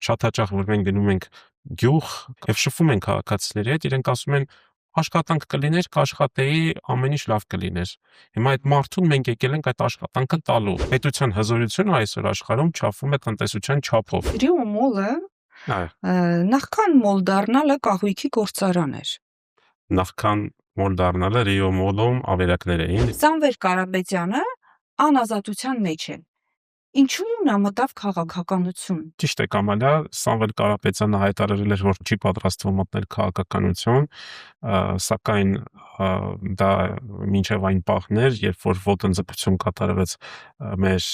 շատ հաճախ որ մենք գնում ենք գյուղ եւ շփվում ենք քաղաքացիների հետ, իրենք ասում են աշխատանք կլիներ, կաշխատեի, ամեն ինչ լավ կլիներ։ Հիմա այդ մարդուն մենք եկել ենք այդ աշխատանքը տալու։ Պետության հզորությունը այսօր աշխարհում չափվում է տնտեսության չափով։ Rio Mall-ը նախքան մոլ դառնալը կահույքի գործարան էր։ Նախքան մոլ դառնալը Rio Mall-ում ավերակներ էին։ Սամվել Կարապետյանը անազատության մեջ է։ Ինչու նա մտավ քաղաքականություն։ Ճիշտ է, Կամալա, Սամվել Կարապետյանը հայտարարել էր, որ չի պատրաստվում մտնել քաղաքականություն, սակայն դա մինչև այն պահն էր, երբ որ ոտնձգություն կատարվեց մեր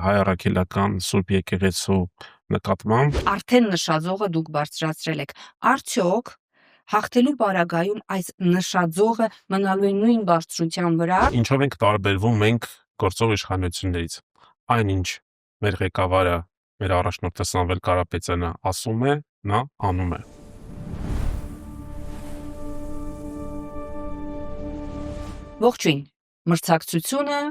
հայ առաքելական Սուրբ եկեղեցու նկատմամբ։ Արդեն նշաձողը դուք բարձրացրել եք։ Արդյոք հաղթելու պարագայում այս նշաձողը մնալու է նույն բարձրության վրա։ Ինչով ենք տարբերվում մենք գործող իշխանություններից։ Այնինչ մեր ղեկավարը, մեր առաջնորդը Սամվել Կարապետյանը ասում է, նա անում է։ Ողջույն, մրցակցությունը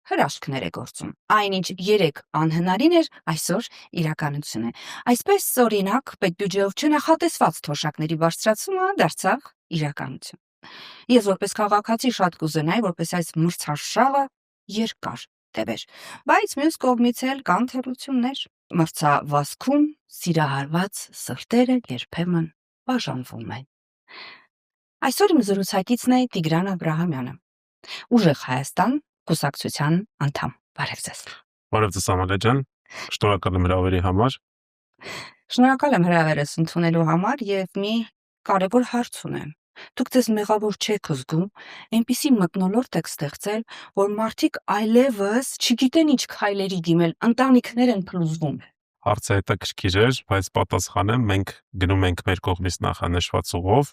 հրաշքներ է գործում։ Այնինչ երեք անհնարին էր, այսօր իրականություն է։ Այսպես, օրինակ, պետբյուջեով չնախատեսված թոշակների բարձրացումը դարձավ իրականություն։ Ես որպես քաղաքացի շատ կուզենայի, որպես այս մրցաշավը երկար տևեր, բայց մյուս կողմից էլ կան թերություններ։ Մրցավազքում սիրահարված սրտերը երբեմն բաժանվում են։ Այսօր իմ զրուցակիցն է Տիգրան Աբրահամյանը, Ուժեղ Հայաստան կուսակցության անդամ։ Բարև ձեզ։ Բարև ձեզ, Ամալիա ջան, շնորհակալ եմ հրավերի համար։ Շնորհակալ եմ հրավերս ընդունելու համար եւ մի կարևոր հարց ունեմ։ Դուք ձեզ մեղավոր չեք զգում, այնպիսի մթնոլորտ եք ստեղծել, որ մարդիկ այլևս չգիտեն ինչ քայլերի դիմել, ընտանիքներ են փլուզվում։ Հարցը հետաքրքիր էր, բայց պատասխանեմ, մենք գնում ենք մեր կողմից նախանշված ուղով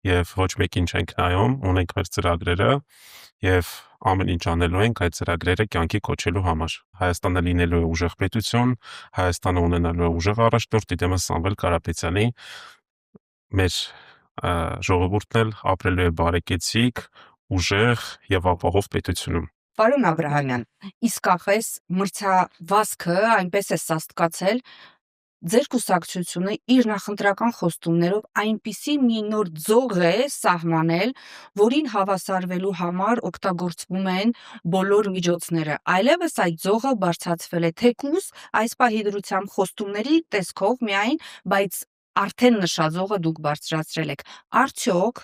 եւ ոչ մեկին չենք նայում, ունենք մեր ծրագրերը եւ ամեն ինչ անելու ենք այդ ծրագրերը կյանքի կոչելու համար։ Հայաստանը լինելու է ուժեղ պետություն, Հայաստանը ունենալու է ուժեղ առաջնորդ, դեմս Սամվել Կարապետյանի, մեր ժողովուրդն էլ ապրելու է բարեկեցիկ, ուժեղ եւ ապահով պետությունում։ Պարոն Աբրահամյան, իսկապես մրցավազքը այնպես է սաստկացել, ձեր կուսակցությունը իր նախընտրական խոստումներով այնպիսի մի նոր ձող է սահմանել, որին հավասարվելու համար օգտագործվում են բոլոր միջոցները։ Այլևս այդ ձողը բարձրացվել է թեկուզ այս պահի դրությամբ խոստումների տեսքով միայն, բայց արդեն նշաձողը դուք բարձրացրել եք։ Արդյոք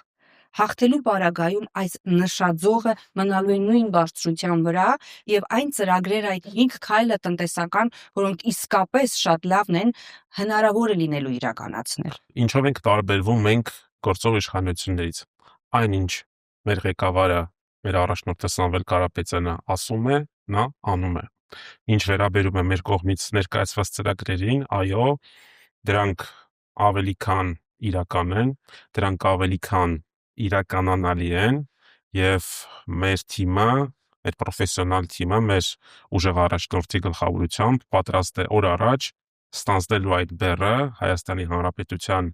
հաղթելու պարագայում այս նշաձողը մնալու է նույն բարձրության վրա եւ այն ծրագրերը, այդ 5 քայլը տնտեսական, որոնք իսկապես շատ լավն են, հնարավոր է լինելու իրականացնել։ Ինչով ենք տարբերվում մենք գործող իշխանություններից։ Այնինչ մեր ղեկավարը, մեր առաջնորդը Սամվել Կարապետյանը ասում է, նա անում է։ Ինչ վերաբերում է մեր կողմից ներկայացված ծրագրերին, այո, դրանք ավելի քան իրական են, դրանք ավելի քան իրականանալի են եւ մեր թիմը, մեր պրոֆեսիոնալ թիմը, մեր ուժեղ առաջնորդի գլխավորությամբ պատրաստ է օր առաջ ստանձնելու այդ բեռը, Հայաստանի Հանրապետության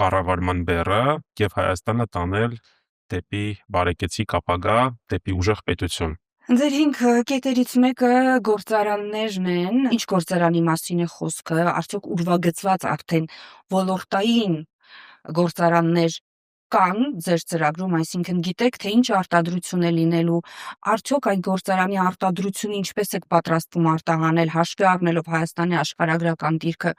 կառավարման բեռը եւ Հայաստանը տանել դեպի բարեկեցիկ ապագա, դեպի ուժեղ պետություն։ Ձեր 5 կետերից մեկը գործարաններն են։ Ինչ գործարանի մասին է խոսքը, արդյոք ուրվագծված արդեն ոլորտային գործարաններ կան ձեր ծրագրում, այսինքն գիտեք, թե ինչ արտադրություն է լինելու, արդյոք այդ գործարանի արտադրությունը ինչպես եք պատրաստվում արտահանել, հաշվի առնելով Հայաստանի աշխարհագրական դիրքը։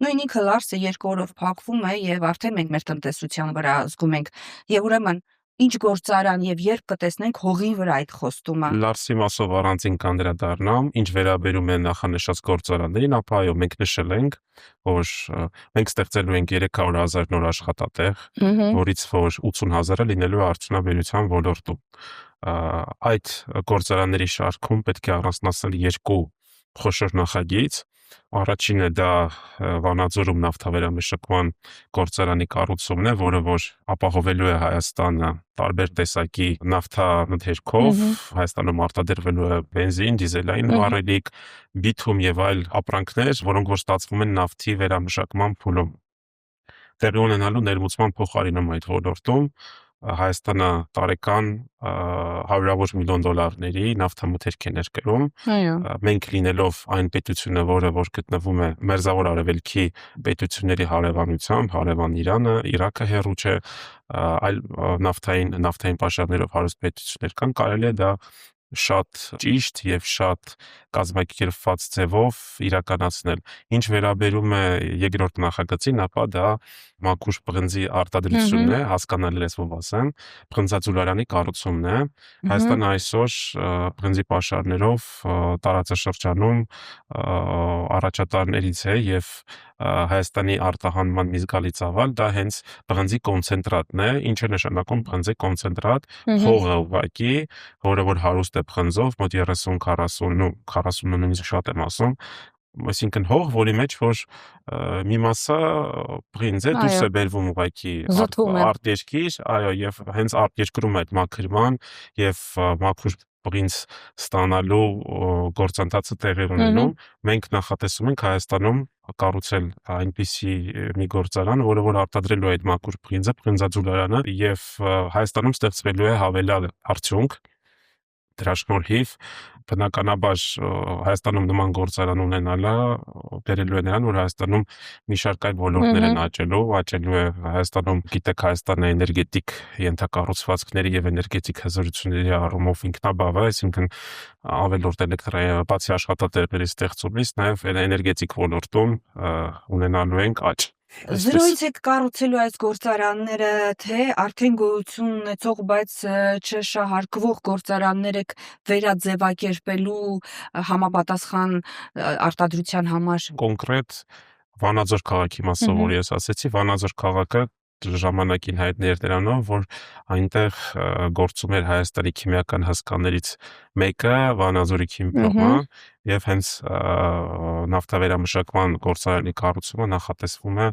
Նույն ինքը Լարսը 2 օրով փակվում է եւ արդեն մենք մեր տնտեսության վրա զգում ենք։ Եվ ուրեմն ինչ գործարան եւ երբ կտեսնենք հողի վրա այդ խոստումը։ Լարսի մասով առանձին կանդրադառնամ, ինչ վերաբերում է նախանշած գործարաններին, ապա այո, մենք նշել ենք, որ մենք ստեղծելու ենք 300,000 նոր աշխատատեղ, որից որ 80,000-ը լինելու է արդյունաբերության ոլորտում։ Այդ գործարանների շարքում պետք է առանձնացնել 2 խոշոր նախագիծ։ Առաջինը դա Վանաձորում նավթավերամշակման գործարանի կառուցումն է, որը որ ապահովելու է Հայաստանը տարբեր տեսակի նավթամթերքով, Հայաստանում արտադրվելու է բենզին, դիզելային վառելիք, բիթում եւ այլ ապրանքներ, որոնք որ ստացվում են նավթի վերամշակման փուլում։ Տեղի ունենալու ներմուծման փոխարինում այդ ոլորտում, Հայաստանը տարեկան հարյուրավոր միլիոն դոլարների նավթամթերք է ներկրում։ Այո։ Մենք լինելով այն պետությունը, որը որ գտնվում է Մերձավոր Արևելքի պետությունների հարևանությամբ, հարևան Իրանը, Իրաքը հեռու չէ, այլ նավթային պաշարներով հարուստ պետություններ կան, կարելի է դա շատ ճիշտ եւ շատ կազմակերպված ձևով իրականացնել։ Ինչ վերաբերում է երկրորդ նախագծին, ապա դա մաքուր պղնձի արտադրությունն է, հասկանալի լեզվով ասեմ, պղնձաձուլարանի կառուցումն է։ Հայաստանը այսօր պղնձի պաշարներով տարածաշրջանում առաջատարներից է եւ Հայաստանի արտահանման մի զգալի ծավալ դա հենց պղնձի կոնցենտրատն է, ինչը նշանակում պղնձի կոնցենտրատ, հողը ուղղակի, որը որ հարուստ է պղնձով, մոտ 30-40, 40-ը նույնիսկ շատ եմ ասում, այսինքն հող, որի մեջ որ մի մասը պղինձ է, դուրս է բերվում ուղղակի արտերկիր, այո, եւ հենց արտերկրում այդ մաքրման եւ մաքուր պղինձ ստանալու գործընթացը տեղի ունենում, մենք նախատեսում ենք Հայաստանում կառուցել այնպիսի մի գործարան, որը որ արտադրելու է այդ մաքուր պղինձը, պղնձաձուլարանը, եւ Հայաստանում ստեղծվելու է հավելյալ արդյունք դրա շնորհիվ բնականաբար Հայաստանում նման գործարան ունենալը բերելու է նրան, որ Հայաստանում մի շարք այլ ոլորտներ են աճելու է Հայաստանում, գիտեք, Հայաստանը էներգետիկ ենթակառուցվածքների եւ էներգետիկ հզորությունների առումով ինքնաբավ է, այսինքն ավելորդ բացի աշխատատեղերի ստեղծումից, նաեւ էներգետիկ ոլորտում ունենալու ենք աճ։ Զրույց եք կառուցելու այս գործարանները, թե արդեն գոյություն ունեցող, բայց չշահարկվող գործարաններ եք վերաձևակերպելու համապատասխան արտադրության համար։ Կոնկրետ Վանաձոր քաղաքի մասով, որ ես ասեցի, Վանաձոր քաղաքը ժամանակին հայտնի էր դրանով, որ այնտեղ գործում էր Հայաստանի քիմիական հսկաներից մեկը, Վանաձորի քիմպրոմը, եւ հենց նավթավերամշակման գործարանի կառուցումը նախատեսվում է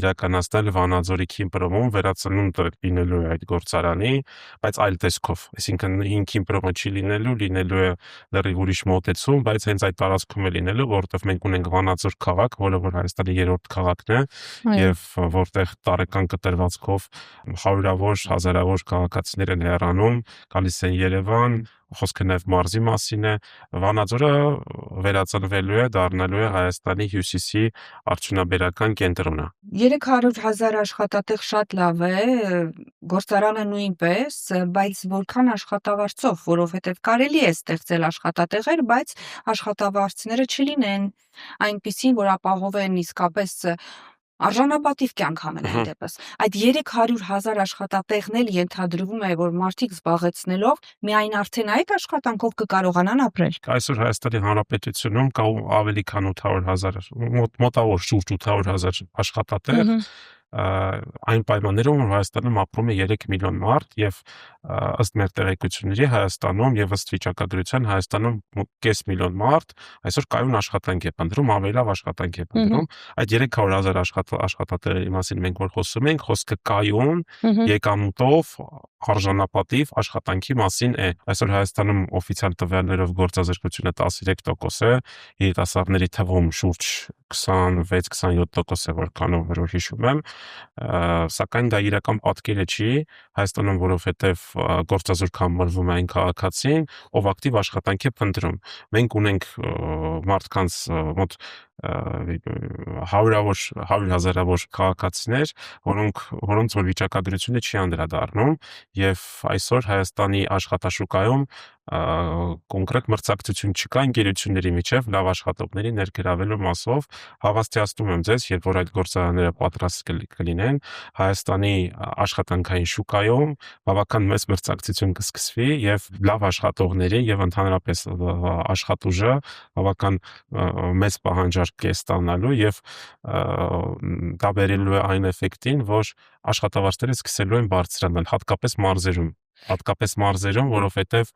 իրականացնել Վանաձորի քիմպրոմում, վերածնունդ լինելու է այդ գործարանի, բայց այլ տեսքով, այսինքն հին քիմպրոմը չի լինելու է լրիվ ուրիշ մոտեցում, բայց հենց այդ տարածքում է լինելու, որովհետեւ մենք ունենք Վանաձոր քաղաք, որը որ Հայաստանի երրորդ քաղաքն է, եւ որտեղ տարեկան կտրվածքով հարյուրավոր, հազարավոր քաղաքացիներ են հեռանում, գալիս են Երևան, խոսքը նաև մարզի մասին է, Վանաձորը վերածնվելու է, դառնալու է Հայաստանի հյուսիսի արդյունաբերական կենտրոնը։ 300,000 աշխատատեղ շատ լավ է, գործարանը նույնպես, բայց որքան աշխատավարձով, որովհետև կարելի է ստեղծել աշխատատեղեր, բայց աշխատավարձները չլինեն այնպիսին, որ ապահովեն իսկապես արժանապատիվ կյանք ամենայն դեպս։ Այդ 300,000 աշխատատեղն էլ ենթադրվում է, որ մարդիկ զբաղեցնելով միայն արդեն այդ աշխատանքով կկարողանան ապրել։ Այսօր Հայաստանի Հանրապետությունում կա ավելի քան 800,000, մոտավոր շուրջ 800,000 աշխատատեղ, այն պայմաններում, որ Հայաստանում ապրում է 3 միլիոն մարդ եւ ըստ մեր տեղեկությունների Հայաստանում եւ ըստ վիճակագրության Հայաստանում կես միլիոն մարդ այսօր կայուն աշխատանք է փնտրում, ավելի լավ աշխատանք է փնտրում։ Այդ 300,000 աշխատատեղերի մասին մենք որ խոսում ենք, խոսքը կայուն եկամուտով արժանապատիվ աշխատանքի մասին է։ Այսօր Հայաստանում օֆիցիալ տվյալներով գործազրկությունը 13% է, երիտասարդների թվում շուրջ 26-27% է, որքանով որ հիշում եմ, սակայն դա իրական պատկերը չի Հայաստանում, որովհետև գործազուրկ համարվում է այն քաղաքացին, ով ակտիվ աշխատանք է փնտրում։ Մենք ունենք մարդկանց մոտ հարյուրահազարավոր քաղաքացիներ, որոնց որ վիճակագրությունը չի անդրադառնում, եւ այսօր Հայաստանի աշխատաշուկայում կոնկրետ մրցակցություն չկա ընկերությունների միջև լավ աշխատողների ներգրավելու մասով, հավաստիացնում եմ ձեզ, երբ որ այդ գործարանները պատրաստ կլինեն, Հայաստանի աշխատանքային շուկայում բավական մեծ մրցակցություն կսկսվի եւ լավ աշխատողների եւ ընդհանրապես աշխատուժը բավական մեծ պահանջարկ է ստանալու եւ դա բերելու է այն էֆեկտին, որ աշխատավարձերը սկսելու են բարձրանալ, հատկապես մարզերում։ Հատկապես մարզերում, որովհետև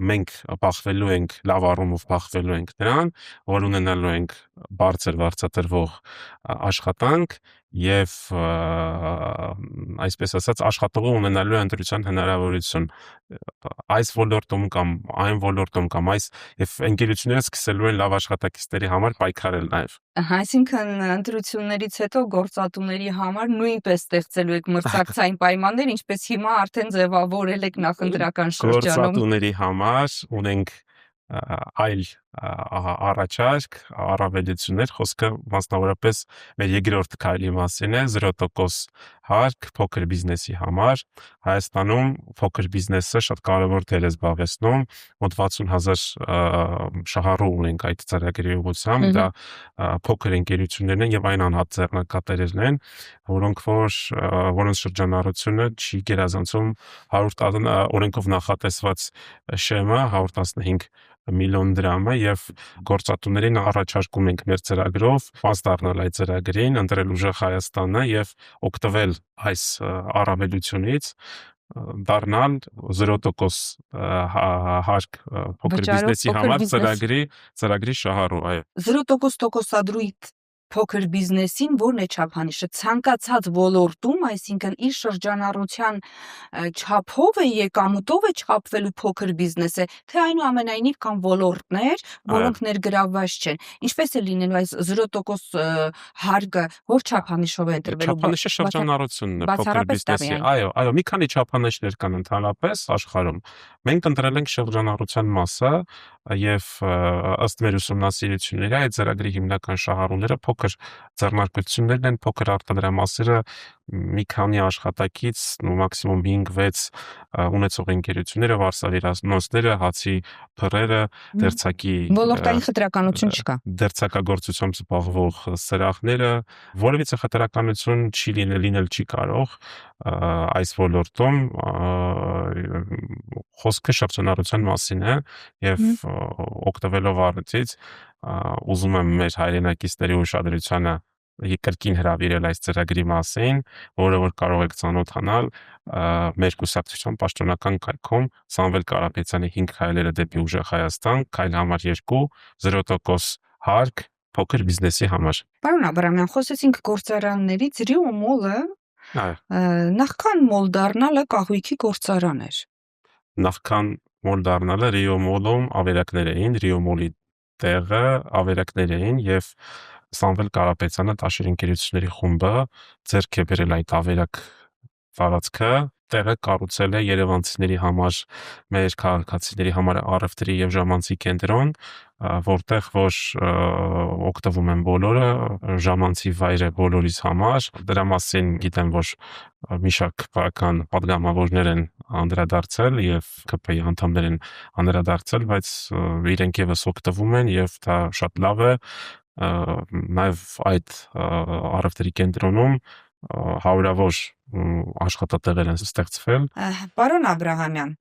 մենք բախվելու ենք լավ առումով բախվելու ենք նրան, որ ունենալու ենք բարձր վարձատրվող աշխատանք եւ այսպես ասած աշխատողը ունենալու է ընտրության հնարավորություն այս ոլորտում կամ այն ոլորտում կամ այս եւ ընկերությունները սկսելու են լավ աշխատակիցների համար պայքարել նաեւ Այսինքն ընտրություններից հետո գործատուների համար նույնպես ստեղծելու եք մրցակցային պայմաններ, ինչպես հիմա արդեն ձևավորել եք նախընտրական շրջանում։ Գործատուների համար ունենք այլ առաջարկ, առավելություններ, խոսքը մասնավորապես մեր երկրորդ քայլի մասին է, 0% հարկ փոքր բիզնեսի համար։ Հայաստանում փոքր բիզնեսը շատ կարևոր դեր է զբաղեցնում, մոտ 60,000 շահառու ունենք այդ ծրագրի ուղղությամբ, դա փոքր ընկերություններն են եւ այն անհատ ձեռնարկատերերն են, որոնց շրջանառությունը չի գերազանցում 110 օրենքով նախատեսված շեմը 115 միլիոն դրամը եւ գործատուներին առաջարկում ենք մեր ծրագրով մաս դառնալ այդ ծրագրին, ընտրել ուժեղ Հայաստանը եւ օգտվել այս առավելությունից դառնալ 0% հարկ փոքր բիզնեսի համար ծրագրի շահառու, այո 0% տոկոսադրույթ փոքր բիզնեսին ո՞րն է չափանիշը ցանկացած ոլորտում, այսինքն իր շրջանառության չափով է եկամուտով է չափվելու փոքր բիզնեսը, թե այնուամենայնիվ կան ոլորտներ, որոնք ներգրավված չեն։ Ինչպես է լինելու այս 0% հարկը, որ չափանիշով է ընտրվելու։ Չափանիշը շրջանառությունն է փոքր բիզնեսի։ Այո, մի քանի չափանիշներ կան ընդհանրապես աշխարհում։ Մենք ընտրել ենք շրջանառության մասը եւ ըստ մեր ուսումնասիրությունների այդ ծրագրի հիմնական շահառուները փոքր ձեռնարկություններն են, փոքր արտադրամասերը մի քանի աշխատակից, մաքսիմում 5-6 ունեցող ընկերությունները, վարսավիրահանոցները, հացի փռերը, դերձակի ոլորտային խտրականություն չկա։ Դերձակագործությամբ զբաղվող սրահները, որևիցե խտրականություն չի լինել չի կարող այս ոլորտում խոսքը շրջանառության մասին է եւ օգտվելով առիթից ուզում եմ մեր հայրենակիցների ուշադրությանը կրկին հրավիրել այս ծրագրի մասին, որը որ կարող եք ծանոթանալ մեր կուսակցության պաշտոնական կայքում Սամվել Կարապետյանի 5 քայլերը դեպի ուժեղ Հայաստան, քայլ համար 2, 0% հարկ փոքր բիզնեսի համար։ Պարոն Աբրամյան, խոսեցինք գործարաններից, Rio Mall-ը նախքան մոլ դառնալը կահույքի գործարան էր։ Նախքան մոլ դառնալը Rio Mall-ում ավերակներ էին, Rio Mall-ի տեղը ավերակներ էին եւ Սամվել Կարապետյանը Տաշիր ընկերությունների խումբը ձեռք է բերել այդ ավերակ տարածքը, տեղը կառուցել է երևանցիների համար, մեր քաղաքացիների համար առևտրի եւ ժամանցի կենտրոն, որտեղ որ օգտվում են բոլորը, ժամանցի վայր է բոլորիս համար։ Դրա մասին գիտեմ, որ մի շարք քաղաքական падգամավորներ են անդրադարձել եւ ԿՊ-ի անդամներ են անդրադարձել, բայց իրենք եւս օգտվում են եւ դա շատ լավ է։ Նաեւ այդ առևտրի կենտրոնում հարյուրավոր աշխատատեղեր են ստեղծվել։ Պարոն Աբրահամյան,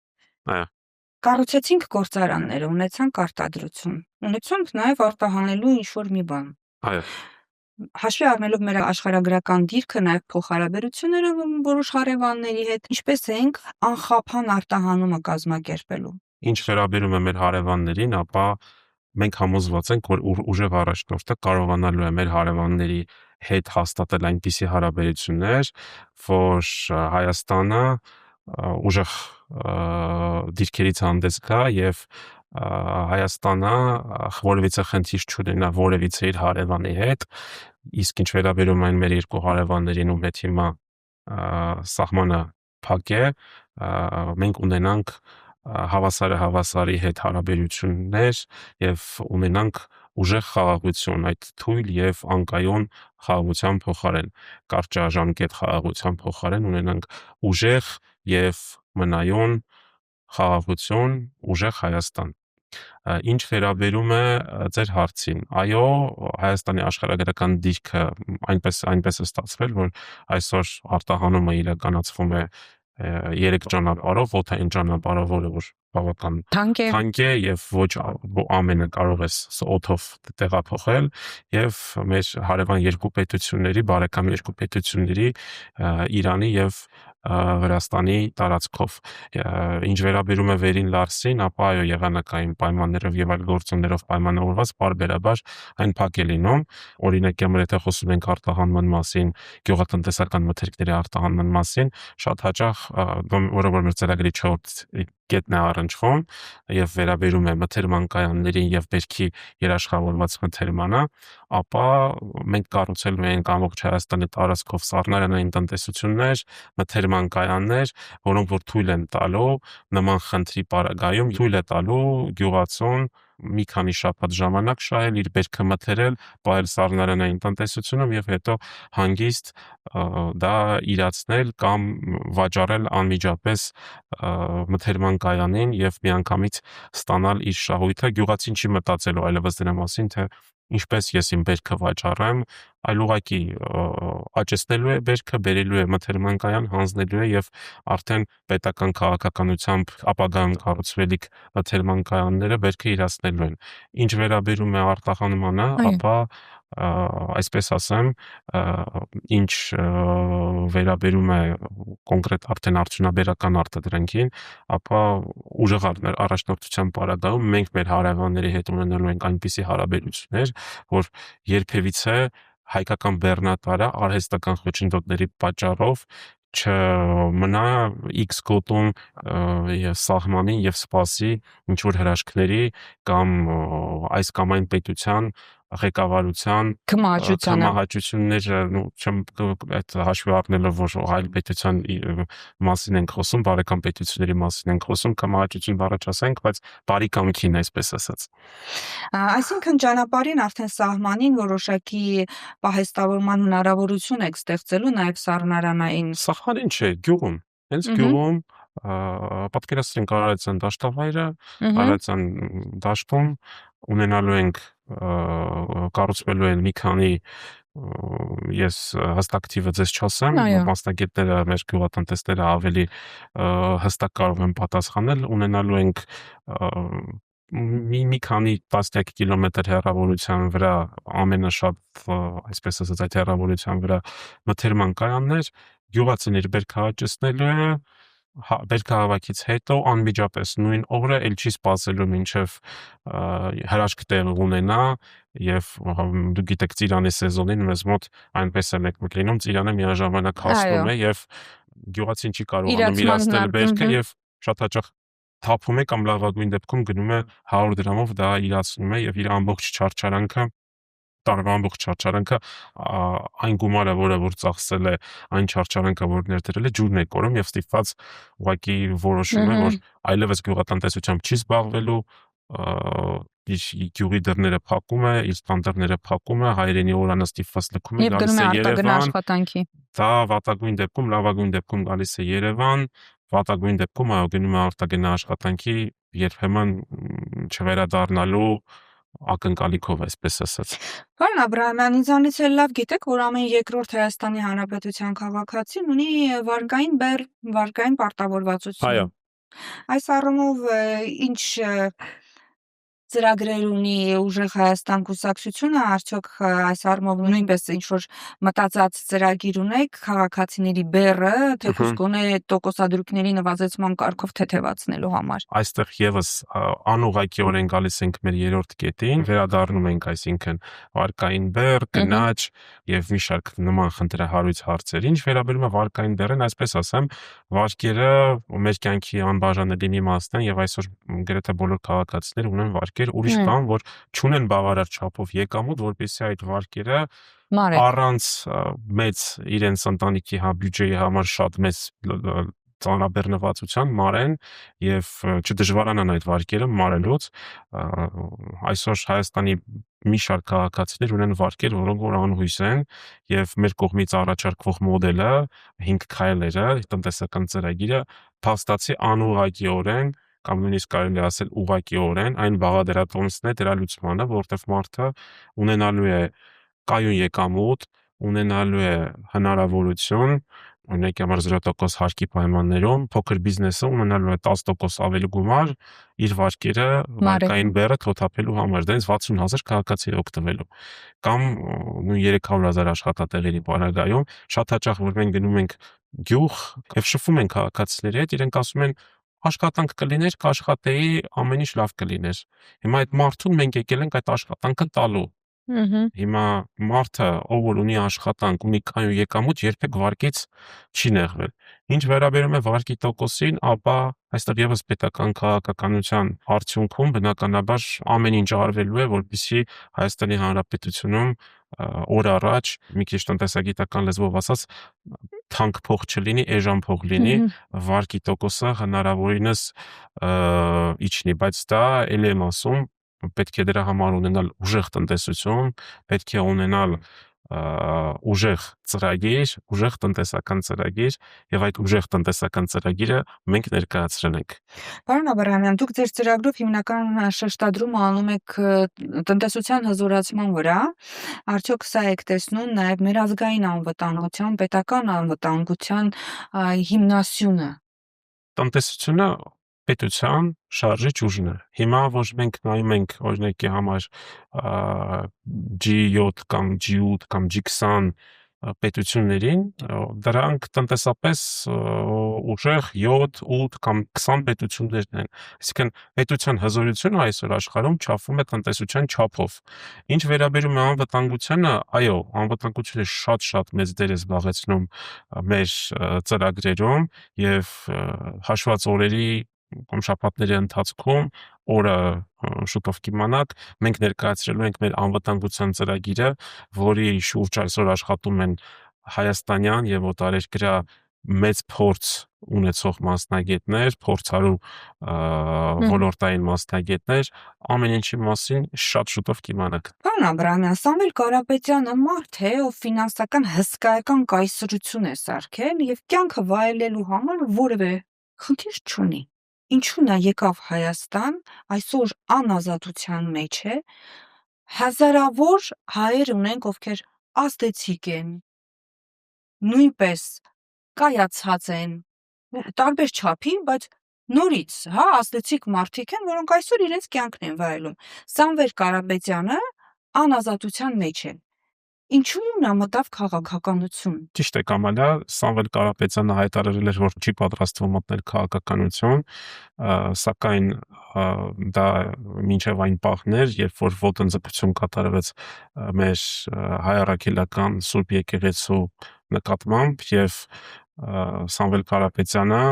կառուցեցինք գործարանները, ունեցանք արտադրություն, ունեցանք նաև արտահանելու ինչ-որ մի բան։ Այո։ Հաշվի առնելով մեր աշխարհագրական դիրքը, նաև փոխհարաբերությունները որոշ հարևանների հետ, ինչպես ենք անխափան արտահանումը կազմակերպելու։ Ինչ վերաբերում է մեր հարևաններին, ապա մենք համոզված ենք, որ ուժեղ առաջնորդը կարողանալու է մեր հարևանների հետ հաստատել այնպիսի հարաբերություններ, որ Հայաստանը ուժեղ դիրքերից հանդես գա եւ Հայաստանը որևիցե խնդիր չունենա որևիցե իր հարևանի հետ, իսկ ինչ վերաբերում այն մեր երկու հարևաններին, ում հետ հիմա սահմանը փակ է, մենք ունենանք հավասարի հետ հարաբերություններ եւ ունենանք ուժեղ խաղաղություն, այդ թույլ եւ անկայուն խաղաղության փոխարեն, կարճաժամկետ խաղաղության փոխարեն ունենանք ուժեղ եւ մնայուն խաղաղություն, ուժեղ Հայաստան։ Ինչ վերաբերում է ձեր հարցին, այո, Հայաստանի աշխարհագրական դիրքը այնպես է ստացվել, որ այսօր արտահանումը իրականացվում է 3 ճանապարհով, օդային ճանապարհով, որը որ բավական թանկ է եւ ոչ ամենը կարող է օդով տեղափոխել եւ մեր հարևան երկու պետությունների, բարեկամ երկու պետությունների Իրանի եւ Վրաստանի տարածքով։ Ինչ վերաբերում է Վերին Լարսին, ապա այո, եղանակային պայմաններով եւ այլ գործոններով պայմանավորված պարբերաբար այն փակ է լինում։ Օրինակ, եթե խոսում ենք արտահանման մասին, գյուղատնտեսական մթերքների արտահանման մասին, շատ հաճախ, որը որ մեր ծրագրի 4 կետն է առնչվում եւ վերաբերում է մթերման կայաններին եւ բերքի երաշխավորված մթերմանը, ապա մենք կառուցելու ենք ամբողջ Հայաստանի տարածքով սառնարանային տնտեսություններ, մթերման կայաններ, որոնք որ թույլ են տալու նման խնդրի պարագայում թույլ է տալու գյուղացուն մի քանի շաբաթ ժամանակ շահել, իր բերքը մթերել, պահել սառնարանային տնտեսությունում եւ հետո հանգիստ դա իրացնել կամ վաճառել անմիջապես մթերման կայանին եւ միանգամից ստանալ իր շահույթը։ Գյուղացին չի մտածելու այլևս դրա մասին, թե ինչպես ես իմ բերքը վաճառեմ, այլ ուղղակի աճեցնելու է բերքը, բերելու է մթերման կայան, հանձնելու է եւ արդեն պետական քաղաքականությամբ ապագայում կառուցվելիք մթերման կայանները բերքը իրացնելու են։ Ինչ վերաբերում է արտահանմանը, ապա այսպես ասեմ, ինչ վերաբերում է կոնկրետ արդեն արդյունաբերական արտադրանքին, ապա ուժեղ առաջնորդության պարագայում մենք մեր հարևանների հետ ունենալու ենք այնպիսի հարաբերություններ, որ երբևիցե հայկական բեռնատարը արհեստական խոչընդոտների պատճառով չմնա X գոտում եւ սահմանին եւ սպասի ինչ որ հրաշքների կամ այս կամ այն պետության ղեկավարության կմահաճությունները, չեմ այդ հաշվի առնելով, որ այլ պետության մասին ենք խոսում, բարեկամ պետությունների մասին ենք խոսում, կմահաճություն բառը չասենք, բայց բարի կամքին, այսպես ասած։ Այսինքն ճանապարհին արդեն սահմանին որոշակի պահեստավորման հնարավորություն եք ստեղծելու նաև սառնարանային։ Սահմանին չէ, գյուղում, հենց գյուղում պատկերացրենք Արարատյան դաշտավայրը, Արարատյան դաշտում ունենալու ենք կառուցվելու են մի քանի ես հստակ թիվը ձեզ չասեմ, մասնագետները, մեր գյուղատնտեսները ավելի հստակ կարող են պատասխանել, ունենալու ենք մի քանի տասնյակ կիլոմետր հեռավորության վրա ամենաշատ, այսպես ասած, այդ հեռավորության վրա մթերման կայաններ, գյուղացին իր բերքը աճեցնելու է, բերքահավաքից հետո անմիջապես նույն օրը էլ չի սպասելու մինչև հրաշք տեղ ունենա եւ դու գիտեք ծիրանի սեզոնին մեզ մոտ այնպես է մեկ լինում, ծիրանը միաժամանակ հասնում է եւ գյուղացին չի կարողանում իրացնել բերքը եւ շատ հաճախ թափում է կամ լավագույն դեպքում գնում է 100 դրամով դա իրացնում է եւ իր ամբողջ չարչարանքը տարվա ամբողջ չարչարանքը այն գումարը, որը որ ծախսել է, այն չարչարանքը, որ ներդրել է, ջուրն է կորում եւ ստիպված ուղղակի որոշում է, որ այլևս գյուղատնտեսությամբ չի զբաղվելու, իր գյուղի դռները փակում է, իր տանդարները փակում է, հայրենի օրանը ստիպված լքում է, գալիս է Երևան։ Դա վատագույն դեպքում, լավագույն դեպքում գալիս է Երևան, վատագույն դեպքում այո գնում է արտագնա աշխատանքի, երբեմն չվերադառնալու ակնկալիքով, այսպես ասած։ Պարոն Աբրահամյան, ինձանից էլ լավ գիտեք, որ ամեն երկրորդ Հայաստանի Հանրապետության քաղաքացին ունի վարկային բեռ, վարկային պարտավորվածություն։ Այո։ Այս առումով ինչ ծրագրեր ունի ուժեղ Հայաստան կուսակցությունը, արդյոք այս առումով նույնպես ինչ որ մտածած ծրագիր ունեք քաղաքացիների բեռը, թեկուզ գոնե տոկոսադրույքների նվազեցման կարգով թեթևացնելու համար։ Այստեղ եւս անուղղակիորեն գալիս ենք մեր երրորդ կետին, վերադառնում ենք, այսինքն վարկային բեռ, գնաճ եւ մի շարք նման խնդրահարույց հարցեր։ Ինչ վերաբերում է վարկային բեռին, այսպես ասեմ, վարկերը մեր կյանքի անբաժանելի մի մասն են եւ այսօր գրեթե բոլոր քաղաքացիները ունեն վարկեր, ուրիշ բան, որ չունեն բավարար չափով եկամուտ, որպեսզի այդ վարկերը առանց մեծ իրենց ընտանիքի բյուջեի համար շատ մեծ ծանրաբեռնվածության մարեն եւ չդժվարանան այդ վարկերը մարելուց։ Այսօր Հայաստանի մի շարք քաղաքացիներ ունեն վարկեր, որոնք որ անհույս են եւ մեր կողմից առաջարկվող մոդելը 5 քայլերը, տնտեսական ծրագիրը փաստացի անուղղակիորեն կամ նույնիսկ կարելի ասել ուղղակիորեն այն բաղադրատոմսն է դրա լուծմանը, որտեղ մարդը ունենալու է կայուն եկամուտ, ունենալու է հնարավորություն օրինակ համար 0% հարկի պայմաններում փոքր բիզնեսը ունենալու է 10% ավելի գումար իր վարկերը վարկային բեռը թոթափելու համար, դրանից 60,000 քաղաքացի է օգտվելու։ Կամ նույն 300,000 աշխատատեղերի բանալայում շատ հաճախ որ մենք գնում ենք գյուղ եւ շփվում ենք քաղաքացիների հետ, իրենք ասում են աշխատանք կլիներ, կաշխատեի, ամեն ինչ լավ կլիներ։ Հիմա այդ մարդուն մենք եկել ենք այդ աշխատանքը տալու։ Հիմա մարդը, ով որ ունի աշխատանք, ունի կայուն եկամուտ, երբեք վարկից չի նեղվել։ Ինչ վերաբերում է վարկի տոկոսին, ապա այստեղ եւս պետական քաղաքականության արդյունքում բնականաբար ամեն ինչ արվելու է, որպեսզի Հայաստանի Հանրապետությունում օր առաջ մի քիչ տնտեսագիտական լեզվով ասած թանկ փող չլինի, էժան փող լինի, վարկի տոկոսը հնարավորինս իջնի, բայց դա ելի եմ ասում, պետք է դրա համար ունենալ ուժեղ տնտեսություն, պետք է ունենալ ուժեղ ծրագիր, ուժեղ տնտեսական ծրագիր եւ այդ ուժեղ տնտեսական ծրագիրը մենք ներկայացրել ենք։ Պարոն Աբրահամյան, դուք ձեր ծրագրով հիմնական շեշտադրումը անում եք տնտեսության հզորացման վրա, արդյոք սա եք տեսնում նաեւ մեր ազգային անվտանգության, պետական անվտանգության հիմնասյունը։ Տնտեսությունը պետության շարժիչ ուժն է։ Հիմա ոչ մենք նայում ենք օրինակի համար G7 կամ G8 կամ G20 պետություններին, դրանք տնտեսապես ուժեղ 7, 8 կամ 20 պետություններն են։ Այսինքն պետության հզորությունը այսօր աշխարհում չափվում է տնտեսության չափով։ Ինչ վերաբերում է անվտանգությանը, այո, անվտանգությունը շատ մեծ դեր է զբաղեցնում մեր ծրագրերում եւ հաշված օրերի կամ շաբաթների ընթացքում օրը շուտով կիմանաք, մենք ներկայացրելու ենք մեր անվտանգության ծրագիրը, որի շուրջ այսօր աշխատում են հայաստանյան եւ օտարերկրյա մեծ փորձ ունեցող մասնագետներ, փորձառու ոլորտային մասնագետներ, ամեն ինչի մասին շատ շուտով կիմանաք։ Պարոն Աբրահամյան, Սամվել Կարապետյանը մարդ է, ով ֆինանսական հսկայական կայսրություն է սարքել եւ կյանքը վայելելու համար որևէ խնդիր չունի։ Ինչու նա եկավ Հայաստան, այսօր անազատության մեջ է, հազարավոր հայեր ունենք, ովքեր ազդեցիկ են, նույնպես կայացած են, տարբեր չափի, բայց նորից, ազդեցիկ մարդիկ են, որոնք այսօր իրենց կյանքն են վայելում։ Սամվել Կարապետյանը անազատության մեջ է։ Ինչու նա մտավ քաղաքականություն։ Ճիշտ է, Կամալա, Սամվել Կարապետյանը հայտարարել էր, որ չի պատրաստվում մտնել քաղաքականություն, սակայն դա մինչև այն պահն էր, երբ որ ոտնձգություն կատարվեց մեր հայ առաքելական Սուրբ եկեղեցու նկատմամբ եւ Սամվել Կարապետյանը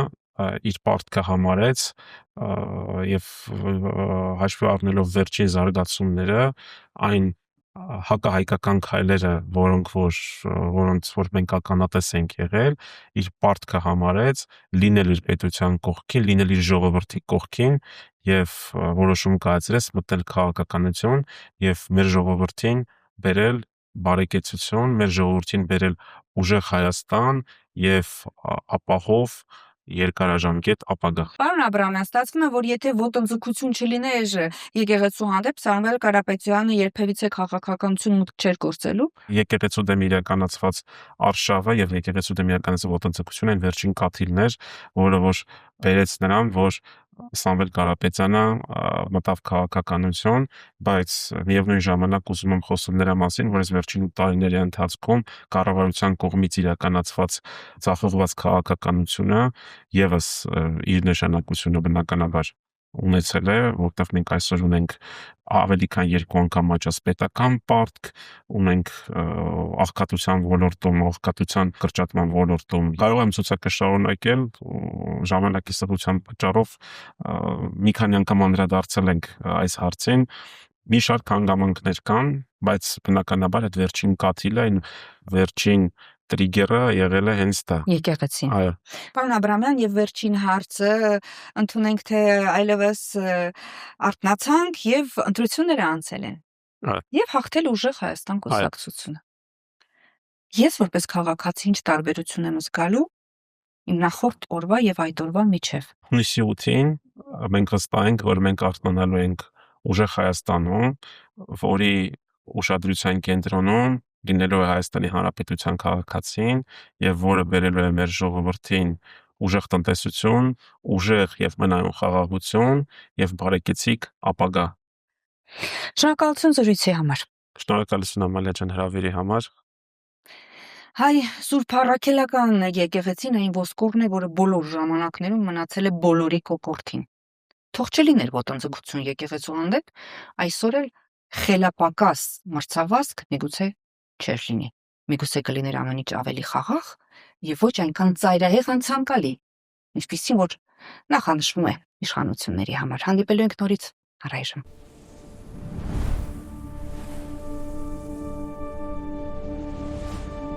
իր պարտքը համարեց եւ հաշվի առնելով վերջին զարգացումները, այն հակահայկական քայլերը, որոնց որ մենք ականատես ենք եղել, իր պարտքը համարեց լինել իր պետության կողքին, լինել իր ժողովրդի կողքին եւ որոշում կայացրեց մտնել քաղաքականություն եւ մեր ժողովրդին բերել բարեկեցություն, մեր ժողովրդին բերել ուժեղ Հայաստան եւ ապահով երկարաժամկետ ապագա։ Պարոն Աբրահամյան, ստացվում է, որ եթե ոտնձգություն չլիներ եկեղեցու հանդեպ, Սամվել Կարապետյանը երբևիցե քաղաքականություն մուտք չէր գործելու։ Եկեղեցու դեմ իրականացված արշավը եւ եկեղեցու դեմ իրականացված ոտնձգությունը այն վերջին կաթիլներ, որը որ բերեց նրան, որ Սամվել Կարապետյանը մտավ քաղաքականություն, բայց միևնույն ժամանակ ուզում եմ խոսել նրա մասին, որ այս վերջին տարիների ընթացքում կառավարության կողմից իրականացված ձախողված քաղաքականությունը եւս իր նշանակությունը բնականաբար ունեցել է, որտեղ մենք այսօր ունենք ավելի քան 2 անգամ աճած պետական պարտք, ունենք աղքատության ոլորտում, աղքատության կրճատման ոլորտում։ Կարող եմ ցուցակը շարունակել, ժամանակի սղության պատճառով մի քանի անգամ անդրադարձել ենք այս հարցին։ Մի շարք հանգամանքներ կան, բայց բնականաբար այդ վերջին կաթիլը, այն վերջին տրիգերը եղել է հենց դա։ Եկեղեցին։ Այո։ Պարոն Աբրահամյան, եւ վերջին հարցը ընդունենք, թե այլևս արթնացանք եւ ընտրությունները անցել են։ Եվ հաղթել ուժեղ Հայաստան կուսակցությունը։ Ես որպես քաղաքացի ինչ տարբերություն եմ զգալու իմ նախորդ օրվա եւ այդ օրվա միջև։ Հունիսի 8-ին մենք վստահ ենք, որ մենք արթնանալու ենք ուժեղ Հայաստանում, որի ուշադրության կենտրոնում լինելով է Հայաստանի Հանրապետության քաղաքացին եւ որը բերելու է մեր ժողովրդին ուժեղ տնտեսություն, ուժեղ եւ մնայուն խաղաղություն եւ բարեկեցիկ ապագա։ Շնորհակալություն զրույցի համար։ Շնորհակալություն Ամալիա ջան հրավերի համար։ Հայ Սուրբ Առաքելական եկեղեցին այն ոսկորն է, որը բոլոր ժամանակներում մնացել է բոլորի կոկորդին։ Թող չլիներ ոտնձգություն եկեղեցու հանդեպ, այսօր էլ խելապակաս մրցավազք միգուցե չէր լինի։ Միգուցե կլիներ ամեն ինչ ավելի խաղաղ եւ ոչ այնքան ծայրահեղ անցանկալի, ինչպիսին որ նախանշվում է իշխանությունների համար։ Հանդիպելու ենք նորից առայժմ։